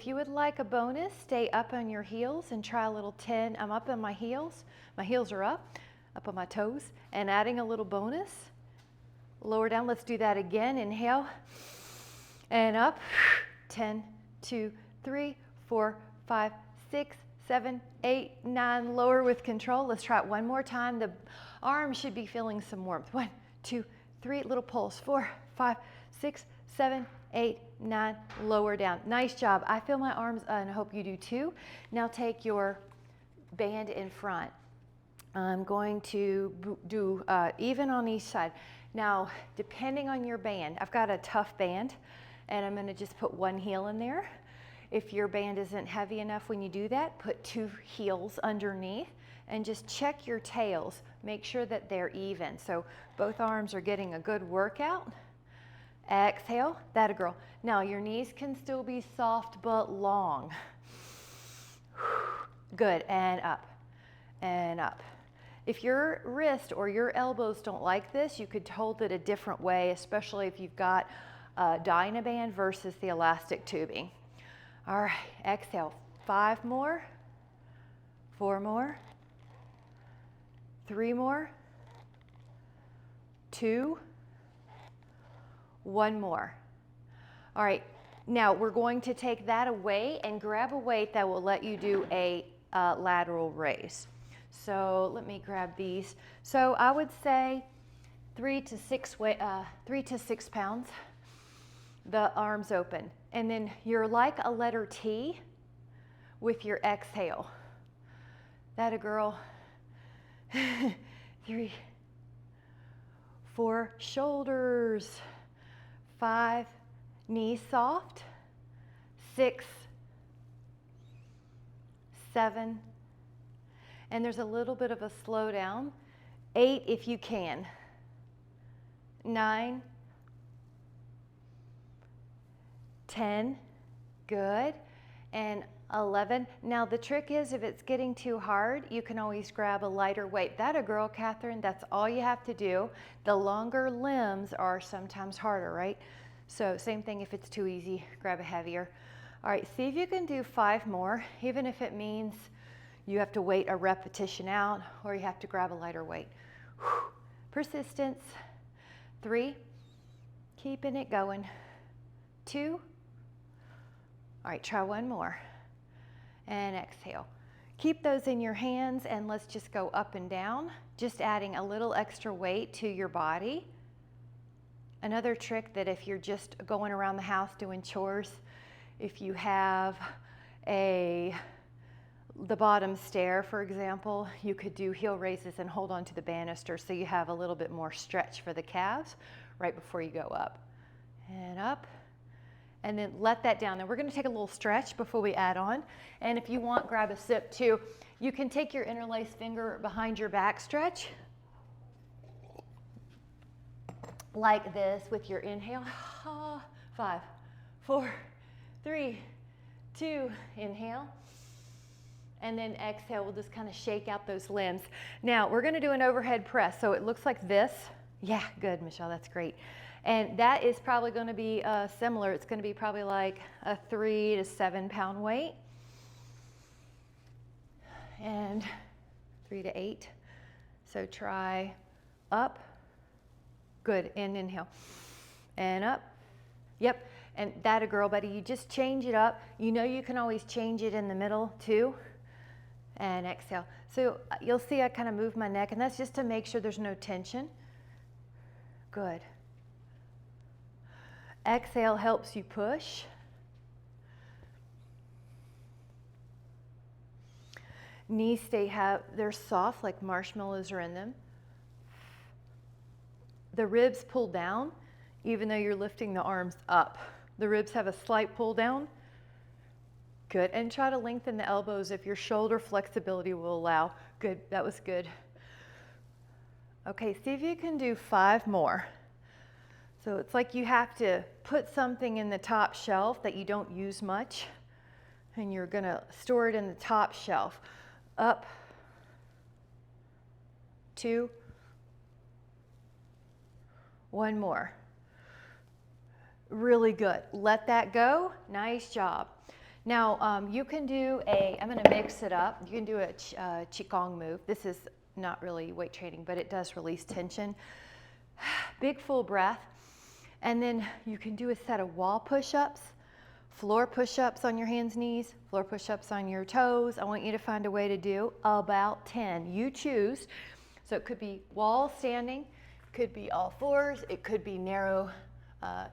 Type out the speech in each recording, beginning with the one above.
If you would like a bonus, stay up on your heels and try a little 10. I'm up on my heels. My heels are up on my toes, and adding a little bonus. Lower down. Let's do that again. Inhale and up. 10, 2, 3, 4, 5, 6, 7, 8, 9. Lower with control. Let's try it one more time. The arms should be feeling some warmth. 1, 2, 3. Little pulse. 4, 5, 6, 7, 8, 9. Lower down. Nice job. I feel my arms, and I hope you do too. Now take your band in front. I'm going to do even on each side. Now, depending on your band, I've got a tough band, and I'm going to just put one heel in there. If your band isn't heavy enough when you do that, put 2 heels underneath and just check your tails. Make sure that they're even. So both arms are getting a good workout. Exhale, that a girl. Now your knees can still be soft but long. Good, and up, and up. If your wrist or your elbows don't like this, you could hold it a different way, especially if you've got a Dynaband versus the elastic tubing. All right, exhale, 5 more, 4 more, 3 more, 2, 1 more. All right, now we're going to take that away and grab a weight that will let you do a lateral raise. So let me grab these. So I would say 3 to 6 pounds, the arms open. And then you're like a letter T with your exhale. That a girl. 3, 4, shoulders. 5, knees soft. 6, 7, and there's a little bit of a slowdown. 8 if you can. 9, 10, good, and 11. Now the trick is if it's getting too hard, you can always grab a lighter weight. That a girl, Catherine, that's all you have to do. The longer limbs are sometimes harder, right? So same thing if it's too easy, grab a heavier. All right, see if you can do 5 more, even if it means you have to wait a repetition out or you have to grab a lighter weight. Persistence. 3, keeping it going. 2, all right, try 1 more. And exhale. Keep those in your hands and let's just go up and down, just adding a little extra weight to your body. Another trick that if you're just going around the house doing chores, if you have the bottom stair, for example, you could do heel raises and hold on to the banister so you have a little bit more stretch for the calves right before you go up. And up. And then let that down. Now we're going to take a little stretch before we add on. And if you want, grab a sip too. You can take your interlaced finger behind your back stretch like this with your inhale. 5, 4, 3, 2, inhale. And then exhale, we'll just kind of shake out those limbs. Now we're going to do an overhead press. So it looks like this. Yeah, good, Michelle, that's great. And that is probably going to be similar. It's going to be probably like a 3 to 7 pound weight. And 3 to 8. So try up. Good, and inhale. And up. Yep, and that a girl, buddy. You just change it up. You know you can always change it in the middle too. And exhale. So you'll see I kind of move my neck, and that's just to make sure there's no tension. Good. Exhale helps you push. Knees they're soft like marshmallows are in them. The ribs pull down even though you're lifting the arms up. The ribs have a slight pull down. Good, and try to lengthen the elbows if your shoulder flexibility will allow. Good, that was good. Okay, see if you can do 5 more. So it's like you have to put something in the top shelf that you don't use much, and you're gonna store it in the top shelf. Up, 2, 1 more. Really good. Let that go. Nice job. Now you can do I'm going to mix it up. You can do a Qigong move. This is not really weight training, but it does release tension. Big full breath. And then you can do a set of wall push-ups, floor push-ups on your hands, knees, floor push-ups on your toes. I want you to find a way to do about 10. You choose. So it could be wall standing, could be all fours, it could be narrow.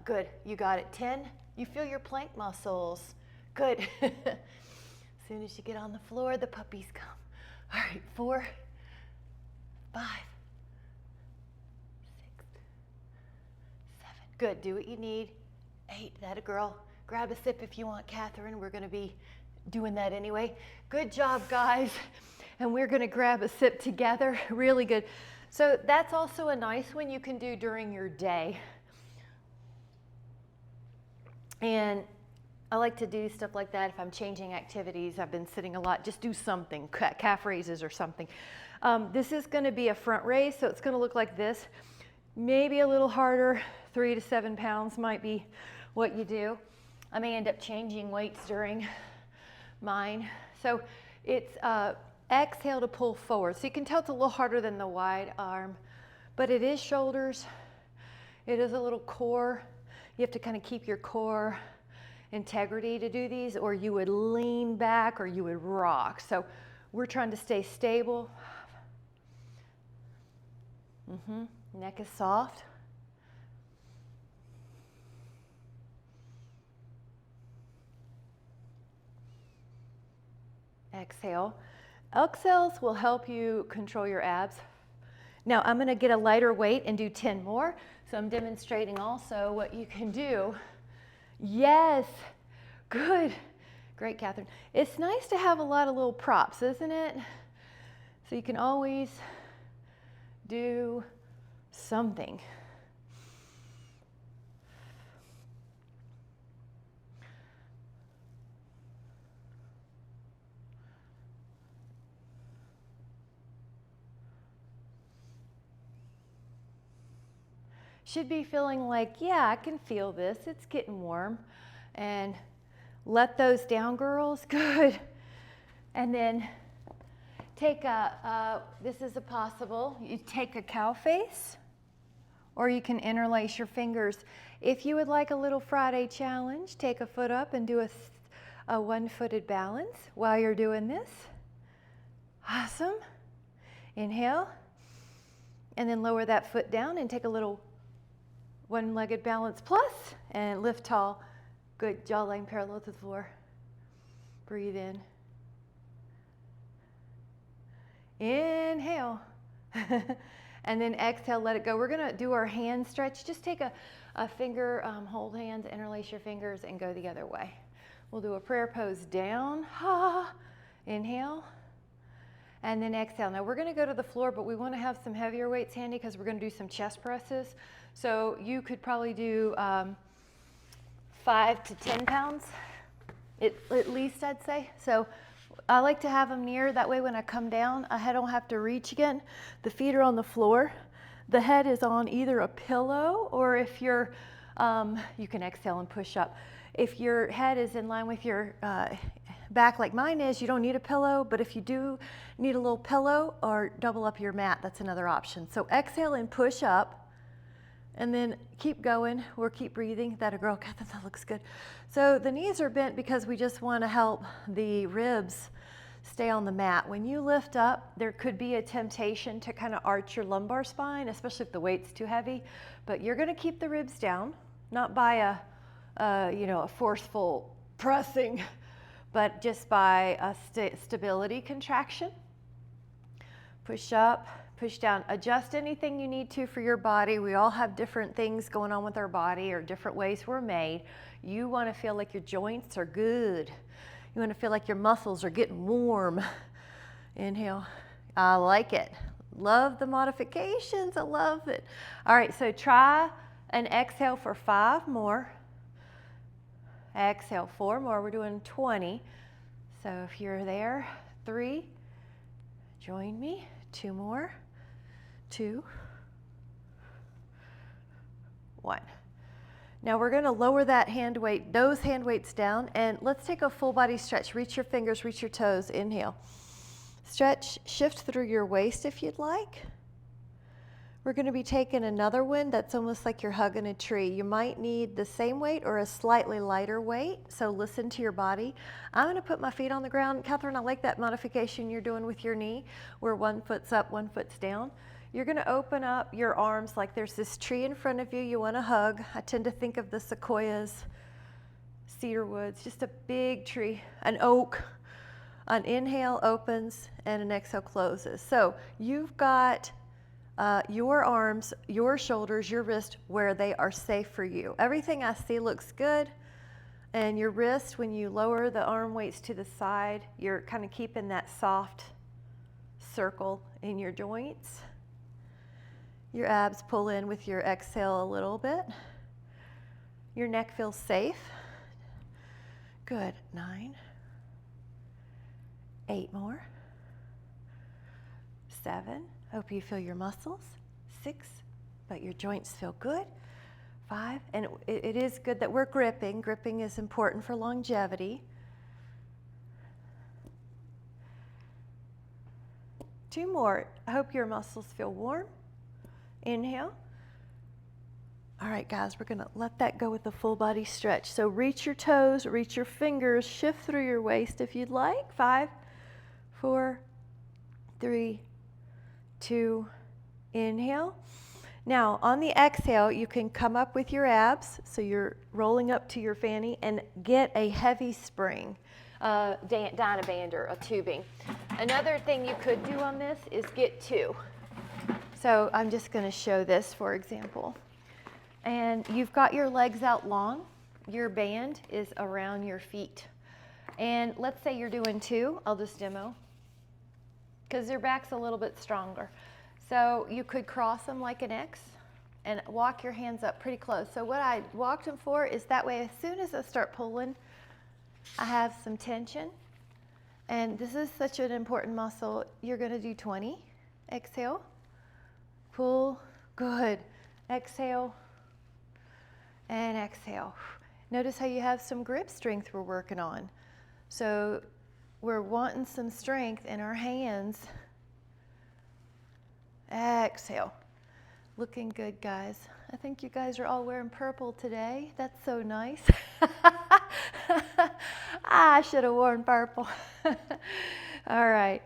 Good, you got it. 10. You feel your plank muscles. Good. As soon as you get on the floor, the puppies come. All right, 4, 5, 6, 7. Good, do what you need. 8, that a girl. Grab a sip if you want, Catherine. We're gonna be doing that anyway. Good job, guys. And we're gonna grab a sip together, really good. So that's also a nice one you can do during your day. And I like to do stuff like that if I'm changing activities. I've been sitting a lot, just do something, calf raises or something. This is gonna be a front raise, so it's gonna look like this. Maybe a little harder, 3 to 7 pounds might be what you do. I may end up changing weights during mine. So it's exhale to pull forward. So you can tell it's a little harder than the wide arm, but it is shoulders. It is a little core. You have to kind of keep your core integrity to do these, or you would lean back or you would rock. So we're trying to stay stable. Neck is soft. Exhale. Exhales will help you control your abs. Now I'm going to get a lighter weight and do 10 more. So I'm demonstrating also what you can do. Yes, good. Great, Catherine. It's nice to have a lot of little props, isn't it? So you can always do something. Should be feeling like, yeah, I can feel this. It's getting warm. And let those down, girls. Good. And then take this is a possible, you take a cow face, or you can interlace your fingers. If you would like a little Friday challenge, take a foot up and do a one-footed balance while you're doing this. Awesome. Inhale. And then lower that foot down and take a little one-legged balance plus, and lift tall. Good, jawline parallel to the floor. Breathe in. Inhale. And then exhale, let it go. We're gonna do our hand stretch. Just take a finger, hold hands, interlace your fingers, and go the other way. We'll do a prayer pose down. Ha. Inhale. And then exhale. Now we're gonna go to the floor, but we wanna have some heavier weights handy because we're gonna do some chest presses. So you could probably do 5 to 10 pounds, at least I'd say. So I like to have them near, that way when I come down, I don't have to reach again. The feet are on the floor. The head is on either a pillow, or if you're, you can exhale and push up. If your head is in line with your back like mine is, you don't need a pillow, but if you do need a little pillow, or double up your mat, that's another option. So exhale and push up. And then keep going, or keep breathing. That a girl, Catherine, that looks good. So the knees are bent because we just want to help the ribs stay on the mat. When you lift up, there could be a temptation to kind of arch your lumbar spine, especially if the weight's too heavy. But you're going to keep the ribs down, not by a forceful pressing, but just by a stability contraction. Push up. Push down, adjust anything you need to for your body. We all have different things going on with our body, or different ways we're made. You want to feel like your joints are good. You want to feel like your muscles are getting warm. Inhale. I like it. Love the modifications. I love it. All right, so try an exhale for 5 more. Exhale, 4 more. We're doing 20. So if you're there, 3. Join me. 2 more. 2, 1. Now we're gonna lower that hand weight, those hand weights down, and let's take a full body stretch. Reach your fingers, reach your toes, inhale. Stretch, shift through your waist if you'd like. We're gonna be taking another one that's almost like you're hugging a tree. You might need the same weight or a slightly lighter weight, so listen to your body. I'm gonna put my feet on the ground. Catherine, I like that modification you're doing with your knee, where one foot's up, one foot's down. You're gonna open up your arms like there's this tree in front of you you wanna hug. I tend to think of the sequoias, cedar woods, just a big tree, an oak. An inhale opens and an exhale closes. So you've got your arms, your shoulders, your wrist where they are safe for you. Everything I see looks good. And your wrist, when you lower the arm weights to the side, you're kind of keeping that soft circle in your joints. Your abs pull in with your exhale a little bit. Your neck feels safe. Good. 9. 8 more. 7. Hope you feel your muscles. 6. But your joints feel good. 5. And it is good that we're gripping. Gripping is important for longevity. 2 more. I hope your muscles feel warm. Inhale. All right, guys, we're gonna let that go with the full body stretch. So reach your toes, reach your fingers, shift through your waist if you'd like. 5, 4, 3, 2, inhale. Now, on the exhale, you can come up with your abs, so you're rolling up to your fanny, and get a heavy spring, Dynaband or a tubing. Another thing you could do on this is get 2. So I'm just going to show this, for example. And you've got your legs out long. Your band is around your feet. And let's say you're doing 2. I'll just demo, because your back's a little bit stronger. So you could cross them like an X and walk your hands up pretty close. So what I walked them for is that way as soon as I start pulling, I have some tension. And this is such an important muscle. You're going to do 20. Exhale. Pull. Good. Exhale. And exhale. Notice how you have some grip strength we're working on. So we're wanting some strength in our hands. Exhale. Looking good, guys. I think you guys are all wearing purple today. That's so nice. I should have worn purple. All right.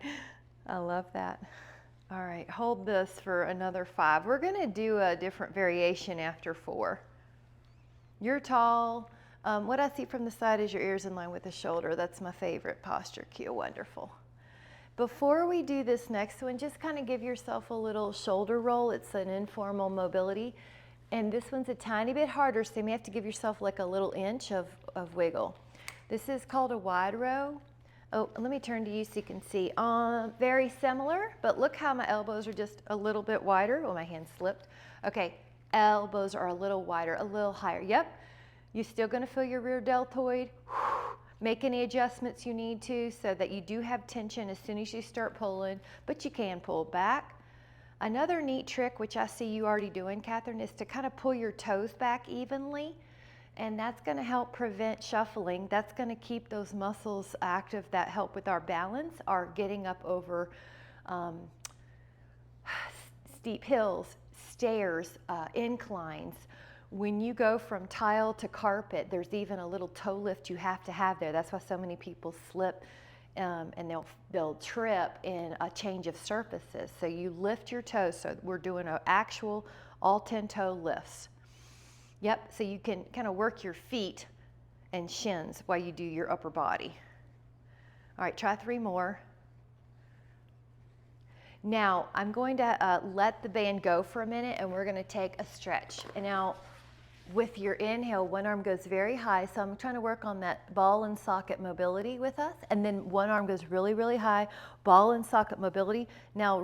I love that. All right. Hold this for another 5. We're going to do a different variation after 4. You're tall. What I see from the side is your ears in line with the shoulder. That's my favorite posture cue. Wonderful. Before we do this next one, just kind of give yourself a little shoulder roll. It's an informal mobility. And this one's a tiny bit harder, so you may have to give yourself like a little inch of wiggle. This is called a wide row. Oh, let me turn to you so you can see. Very similar, but look how my elbows are just a little bit wider. Oh, my hand slipped. Okay, elbows are a little wider, a little higher. Yep, you're still gonna feel your rear deltoid. Make any adjustments you need to so that you do have tension as soon as you start pulling, but you can pull back. Another neat trick, which I see you already doing, Catherine, is to kind of pull your toes back evenly, and that's going to help prevent shuffling. That's going to keep those muscles active that help with our balance, our getting up over steep hills, stairs, inclines. When you go from tile to carpet, there's even a little toe lift you have to have there. That's why so many people slip and they'll trip in a change of surfaces. So you lift your toes. So we're doing an actual all 10 toe lifts. Yep, so you can kind of work your feet and shins while you do your upper body. All right, try 3 more. Now, I'm going to let the band go for a minute, and we're going to take a stretch. And now, with your inhale, one arm goes very high, so I'm trying to work on that ball and socket mobility with us, and then one arm goes really, really high, ball and socket mobility. Now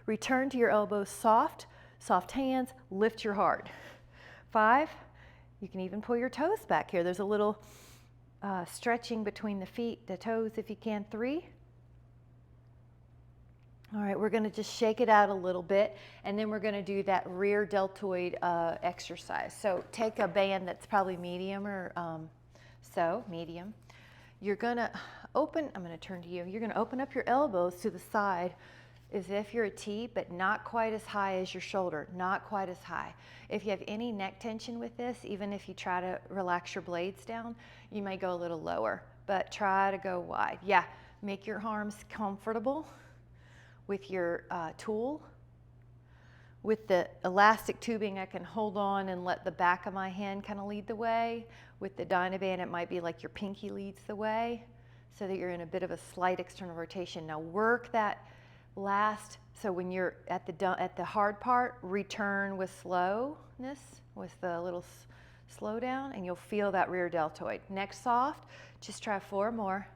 return to your elbows, soft hands, lift your heart. 5, you can even pull your toes back here. There's a little stretching between the feet, the toes if you can. 3, All right, we're gonna just shake it out a little bit, and then we're gonna do that rear deltoid exercise. So take a band that's probably medium or medium. You're gonna open, I'm gonna turn to you, you're gonna open up your elbows to the side as if you're a T, but not quite as high as your shoulder, not quite as high. If you have any neck tension with this, even if you try to relax your blades down, you may go a little lower, but try to go wide. Yeah, make your arms comfortable with your tool. With the elastic tubing, I can hold on and let the back of my hand kind of lead the way. With the Dynaband, it might be like your pinky leads the way, so that you're in a bit of a slight external rotation. Now work that last, so when you're at the hard part, return with slowness, with the little slow down, and you'll feel that rear deltoid. Next soft, just try 4 more,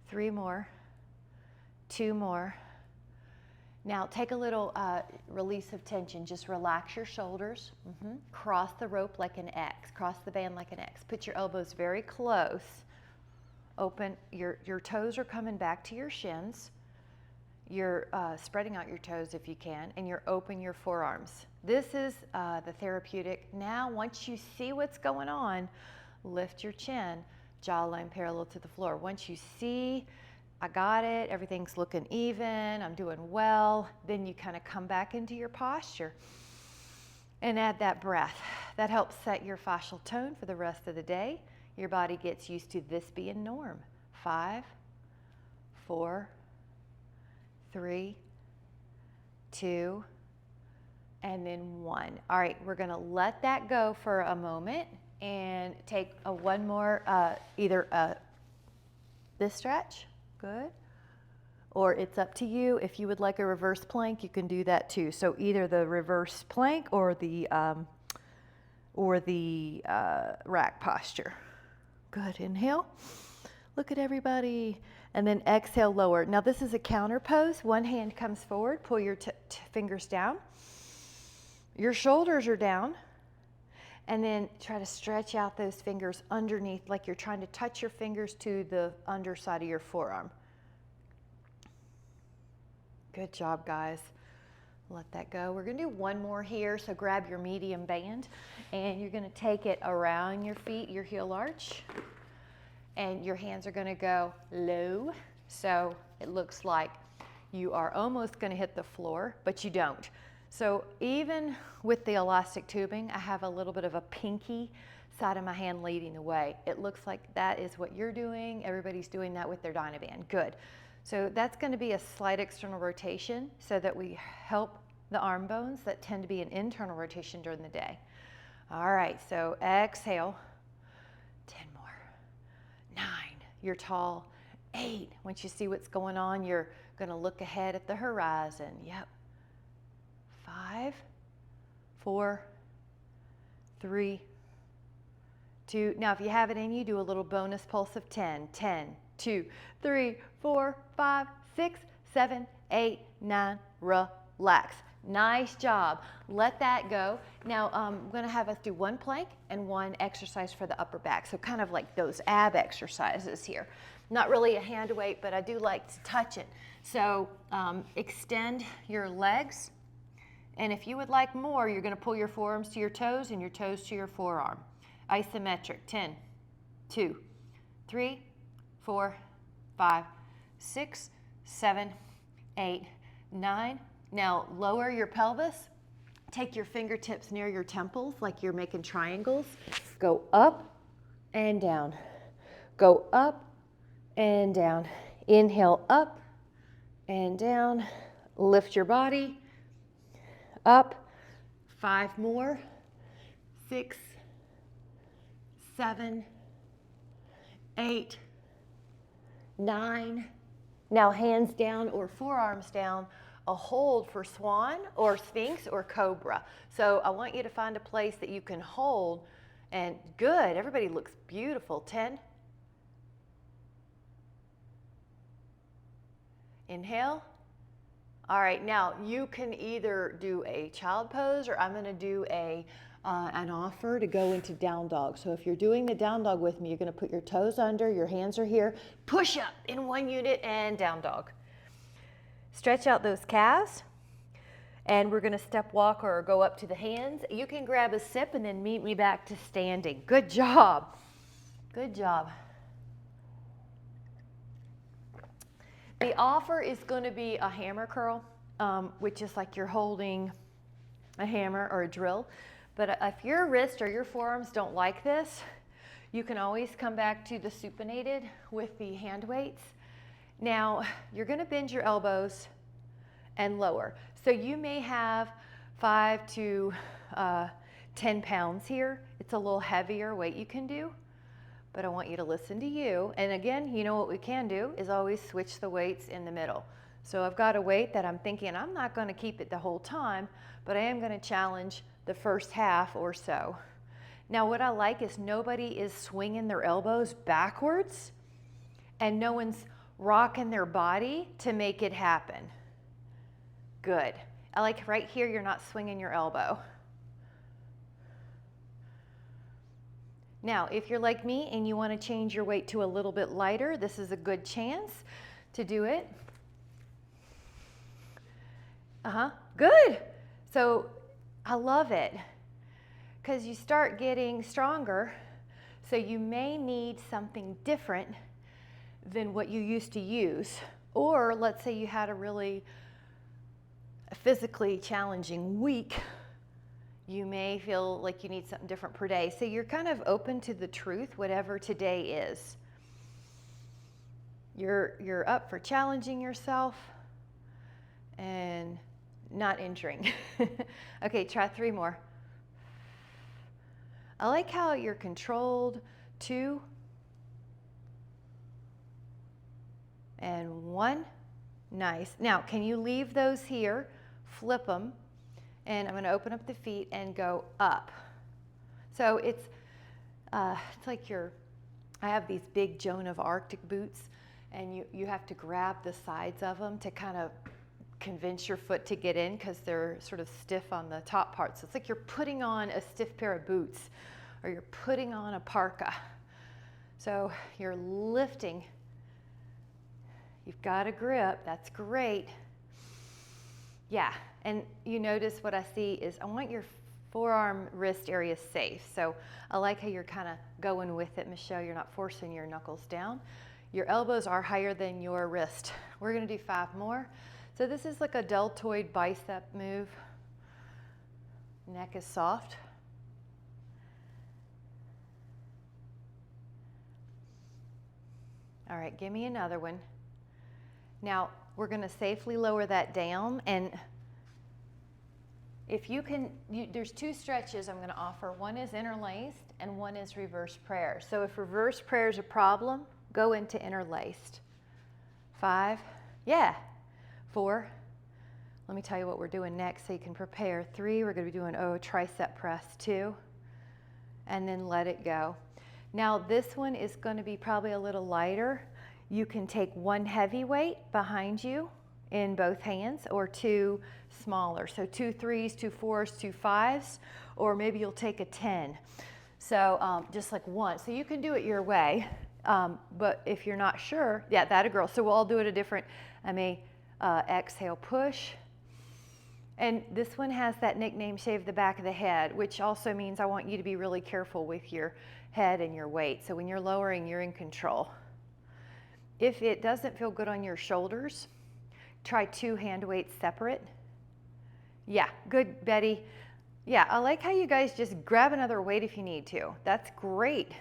3 more, 2 more. Now take a little release of tension. Just relax your shoulders. Cross the rope like an X. Cross the band like an X. Put your elbows very close. Open, your toes are coming back to your shins. You're spreading out your toes if you can, and you're open your forearms. This is the therapeutic. Now once you see what's going on, lift your chin, jawline parallel to the floor. Once you see, I got it, everything's looking even, I'm doing well, then you kind of come back into your posture and add that breath. That helps set your fascial tone for the rest of the day. Your body gets used to this being norm. 5, 4, 3, 2, and then 1. All right, we're gonna let that go for a moment and take one more, either this stretch. Good. Or it's up to you. If you would like a reverse plank, you can do that too. So either the reverse plank or the rack posture. Good. Inhale. Look at everybody. And then exhale, lower. Now this is a counter pose. One hand comes forward. Pull your fingers down. Your shoulders are down. And then try to stretch out those fingers underneath, like you're trying to touch your fingers to the underside of your forearm. Good job, guys. Let that go. We're gonna do one more here. So grab your medium band and you're gonna take it around your feet, your heel arch, and your hands are gonna go low. So it looks like you are almost gonna hit the floor, but you don't. So even with the elastic tubing, I have a little bit of a pinky side of my hand leading the way. It looks like that is what you're doing. Everybody's doing that with their Dynaband. Good. So that's going to be a slight external rotation so that we help the arm bones that tend to be an internal rotation during the day. All right, so exhale. 10 more. 9. You're tall. 8. Once you see what's going on, you're going to look ahead at the horizon. Yep. 5, 4, 3, 2. Now, if you have it in you, do a little bonus pulse of 10. 10, 2, 3, 4, 5, 6, 7, 8, 9. Relax. Nice job. Let that go. Now, I'm going to have us do one plank and one exercise for the upper back. So kind of like those ab exercises here. Not really a hand weight, but I do like to touch it. So extend your legs. And if you would like more, you're going to pull your forearms to your toes and your toes to your forearm. Isometric. 10, 2, 3, 4, 5, 6, 7, 8, 9. Now lower your pelvis. Take your fingertips near your temples like you're making triangles. Go up and down. Go up and down. Inhale up and down. Lift your body. Up. 5 more. 6, 7, 8, 9. Now hands down or forearms down. A hold for swan or sphinx or cobra. So I want you to find a place that you can hold. And good. Everybody looks beautiful. 10. Inhale. All right, now you can either do a child pose or I'm going to do an offer to go into down dog. So if you're doing the down dog with me, you're going to put your toes under, your hands are here, push up in one unit and down dog. Stretch out those calves. And we're going to step walk or go up to the hands. You can grab a sip and then meet me back to standing. Good job. Good job. The offer is going to be a hammer curl, which is like you're holding a hammer or a drill. But if your wrist or your forearms don't like this, you can always come back to the supinated with the hand weights. Now, you're going to bend your elbows and lower. So you may have 5 to 10 pounds here. It's a little heavier weight you can do, but I want you to listen to you. And again, you know what we can do is always switch the weights in the middle. So I've got a weight that I'm thinking I'm not going to keep it the whole time, but I am going to challenge the first half or so. Now what I like is nobody is swinging their elbows backwards and no one's rocking their body to make it happen. Good. I like right here, you're not swinging your elbow. Now, if you're like me and you want to change your weight to a little bit lighter, this is a good chance to do it. Good. So I love it because you start getting stronger. So you may need something different than what you used to use. Or let's say you had a really physically challenging week, you may feel like you need something different per day. So you're kind of open to the truth, whatever today is. You're up for challenging yourself and not injuring. Okay, try 3 more. I like how you're controlled. 2 and 1. Nice. Now, can you leave those here? Flip them, and I'm going to open up the feet and go up. So it's like I have these big Joan of Arctic boots, and you have to grab the sides of them to kind of convince your foot to get in because they're sort of stiff on the top part. So it's like you're putting on a stiff pair of boots or you're putting on a parka. So you're lifting. You've got a grip. That's great. Yeah, and you notice what I see is I want your forearm wrist area safe. So I like how you're kind of going with it, Michelle. You're not forcing your knuckles down. Your elbows are higher than your wrist. We're going to do 5 more. So this is like a deltoid bicep move. Neck is soft. All right, give me another one. Now, we're going to safely lower that down, and if you can, there's 2 stretches I'm going to offer. One is interlaced and one is reverse prayer. So if reverse prayer is a problem, go into interlaced. 5, yeah, 4. Let me tell you what we're doing next so you can prepare. 3, we're going to be doing tricep press. 2, and then let it go. Now this one is going to be probably a little lighter. You can take 1 heavy weight behind you in both hands or 2 smaller. So 2 3s, 2 4s, 2 5s, or maybe you'll take a 10. So just like 1. So you can do it your way, but if you're not sure, yeah, that a girl. So we'll all do it a different, I may exhale, push. And this one has that nickname, shave the back of the head, which also means I want you to be really careful with your head and your weight. So when you're lowering, you're in control. If it doesn't feel good on your shoulders, try 2 hand weights separate. Yeah, good, Betty. Yeah, I like how you guys just grab another weight if you need to. That's great.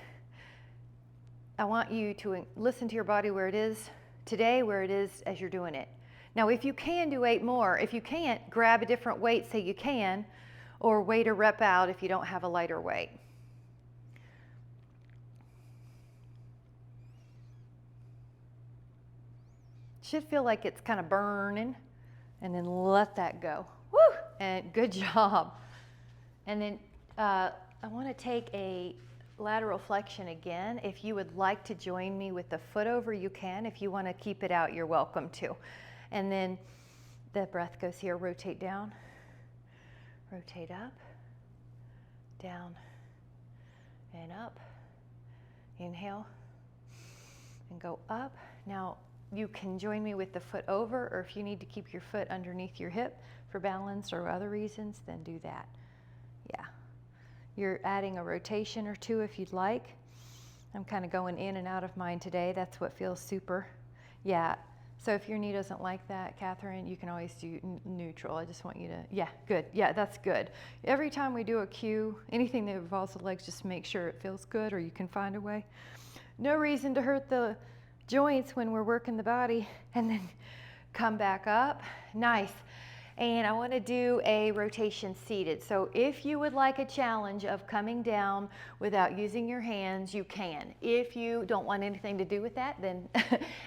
I want you to listen to your body where it is today, where it is as you're doing it. Now, if you can do 8 more, if you can't, grab a different weight so you can, or wait a rep out if you don't have a lighter weight. Should feel like it's kind of burning, and then let that go. Woo! And good job. And then I want to take a lateral flexion again. If you would like to join me with the foot over, you can. If you want to keep it out, you're welcome to. And then the breath goes here. Rotate down, rotate up, down, and up. Inhale and go up. Now, you can join me with the foot over, or if you need to keep your foot underneath your hip for balance or other reasons, then do that. Yeah. You're adding a rotation or two if you'd like. I'm kind of going in and out of mine today. That's what feels super. Yeah. So if your knee doesn't like that, Catherine, you can always do neutral. I just want you to, yeah, good. Yeah, that's good. Every time we do a cue, anything that involves the legs, just make sure it feels good or you can find a way. No reason to hurt the joints when we're working the body. And then come back up. Nice. And I want to do a rotation seated. So if you would like a challenge of coming down without using your hands, you can. If you don't want anything to do with that, then,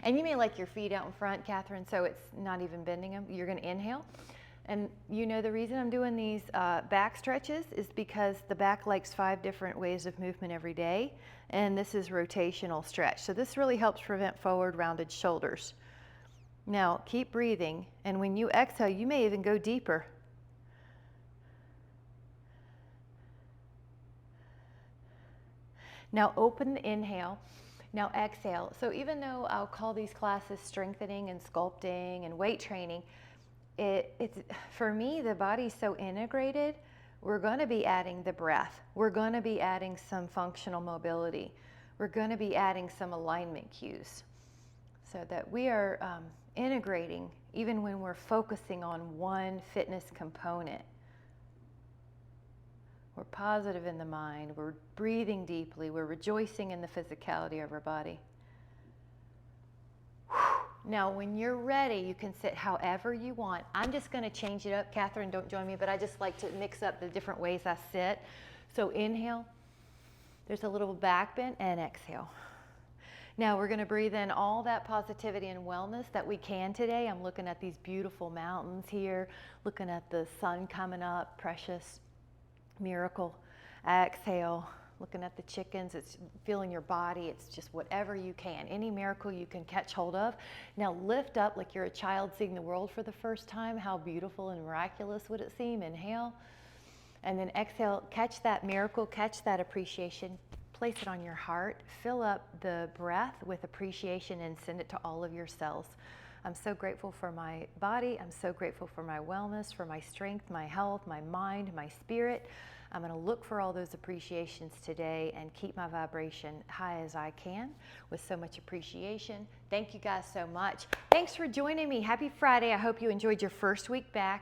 and you may like your feet out in front, Catherine, so it's not even bending them. You're going to inhale. And you know the reason I'm doing these back stretches is because the back likes 5 different ways of movement every day. And this is rotational stretch. So this really helps prevent forward rounded shoulders. Now, keep breathing, and when you exhale, you may even go deeper. Now, open the inhale. Now, exhale. So even though I'll call these classes strengthening and sculpting and weight training, it's for me, the body's so integrated, we're going to be adding the breath. We're going to be adding some functional mobility. We're going to be adding some alignment cues so that we are integrating even when we're focusing on one fitness component. We're positive in the mind, we're breathing deeply, we're rejoicing in the physicality of our body. Now when you're ready, you can sit however you want. I'm just going to change it up. Catherine, don't join me, but I just like to mix up the different ways I sit. So inhale, there's a little back bend, and exhale. Now we're going to breathe in all that positivity and wellness that we can today. I'm looking at these beautiful mountains here, looking at the sun coming up, precious miracle. Exhale, looking at the chickens, it's feeling your body. It's just whatever you can, any miracle you can catch hold of. Now lift up like you're a child seeing the world for the first time. How beautiful and miraculous would it seem? Inhale, and then exhale, catch that miracle, catch that appreciation. Place it on your heart, fill up the breath with appreciation, and send it to all of your cells. I'm so grateful for my body. I'm so grateful for my wellness, for my strength, my health, my mind, my spirit. I'm going to look for all those appreciations today and keep my vibration high as I can with so much appreciation. Thank you guys so much. Thanks for joining me. Happy Friday. I hope you enjoyed your first week back.